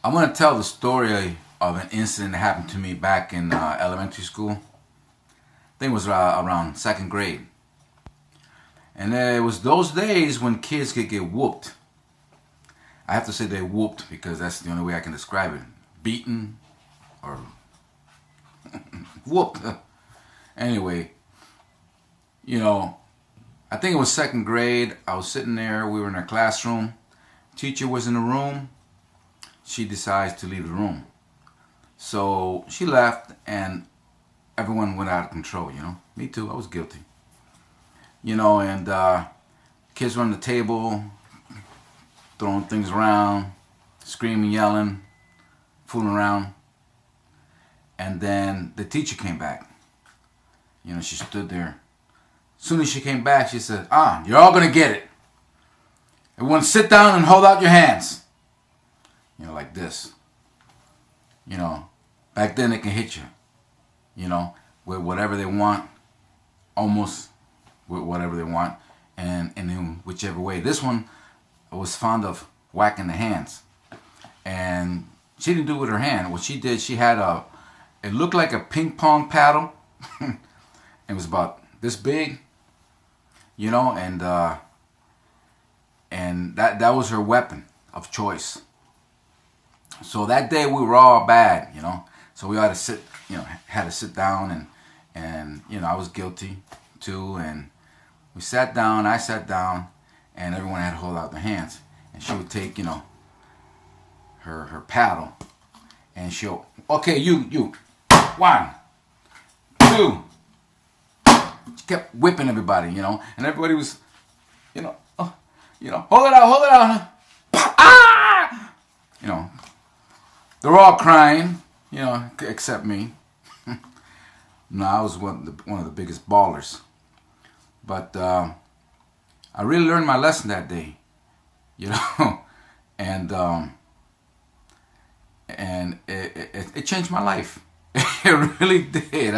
I want to tell the story of an incident that happened to me back in elementary school. I think it was around second grade. And it was those days when kids could get whooped. I have to say they whooped because that's the only way I can describe it. Beaten or whooped. Anyway, I think it was second grade. I was sitting there. We were in our classroom. Teacher was in the room. She decides to leave the room. So she left and everyone went out of control, Me too, I was guilty. And kids were on the table, throwing things around, screaming, yelling, fooling around. And then the teacher came back. She stood there. As soon as she came back, she said, you're all going to get it. Everyone sit down and hold out your hands. Like this. Back then they can hit you, with whatever they want, almost with whatever they want, and in whichever way. This one was fond of whacking the hands. And she didn't do it with her hand. What she did, she had it looked like a ping pong paddle. It was about this big, and that was her weapon of choice. So that day we were all bad, So we had to sit down and I was guilty too. And we sat down, I sat down, and everyone had to hold out their hands. And she would take, her paddle, and she'll, okay, you, 1, 2. She kept whipping everybody, and everybody was, hold it out, ah! They're all crying, except me. No, I was one of the biggest ballers. But I really learned my lesson that day, and it changed my life. It really did.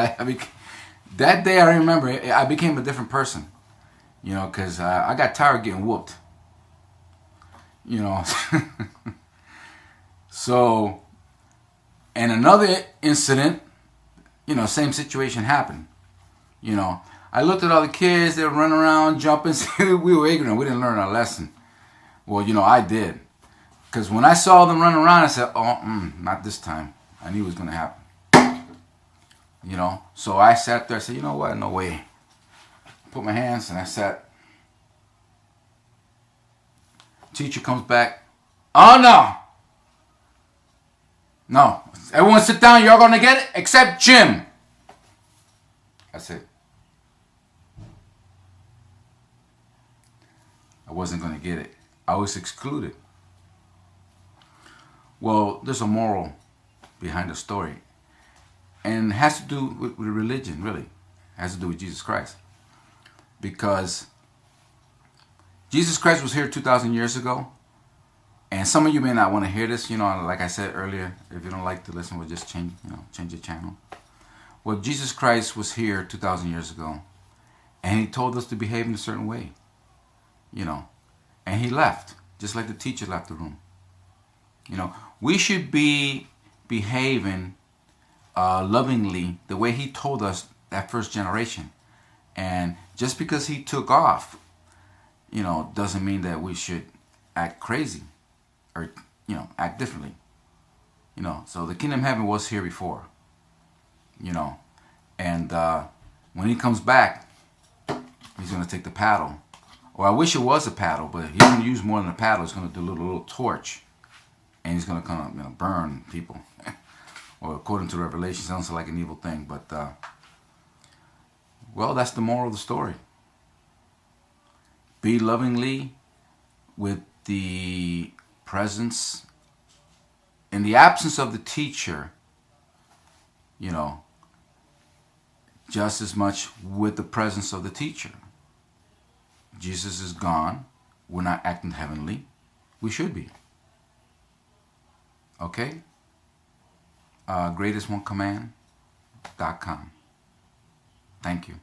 That day I remember I became a different person, because I got tired of getting whooped, So, and another incident, same situation happened. I looked at all the kids, they were running around, jumping. We were ignorant. We didn't learn our lesson. Well, I did. Because when I saw them running around, I said, not this time. I knew it was going to happen. So I sat there, I said, you know what, no way. Put my hands and I sat. Teacher comes back. Oh, no. No. Everyone sit down, you're all going to get it, except Jim. I said, I wasn't going to get it. I was excluded. Well, there's a moral behind the story. And it has to do with religion, really. It has to do with Jesus Christ. Because Jesus Christ was here 2,000 years ago. And some of you may not want to hear this, like I said earlier, if you don't like to listen, we'll just change the channel. Well, Jesus Christ was here 2,000 years ago, and he told us to behave in a certain way, and he left, just like the teacher left the room. We should be behaving lovingly the way he told us that first generation. And just because he took off, doesn't mean that we should act crazy. Or, act differently. So the kingdom of heaven was here before. And when he comes back, he's going to take the paddle. Or I wish it was a paddle, but he's going to use more than a paddle. He's going to do a little torch. And he's going to come up, burn people. Or according to Revelation, sounds like an evil thing. But, well, that's the moral of the story. Be lovingly with the presence, in the absence of the teacher, just as much with the presence of the teacher. Jesus is gone. We're not acting heavenly. We should be. Okay? greatestonecommand.com. Thank you.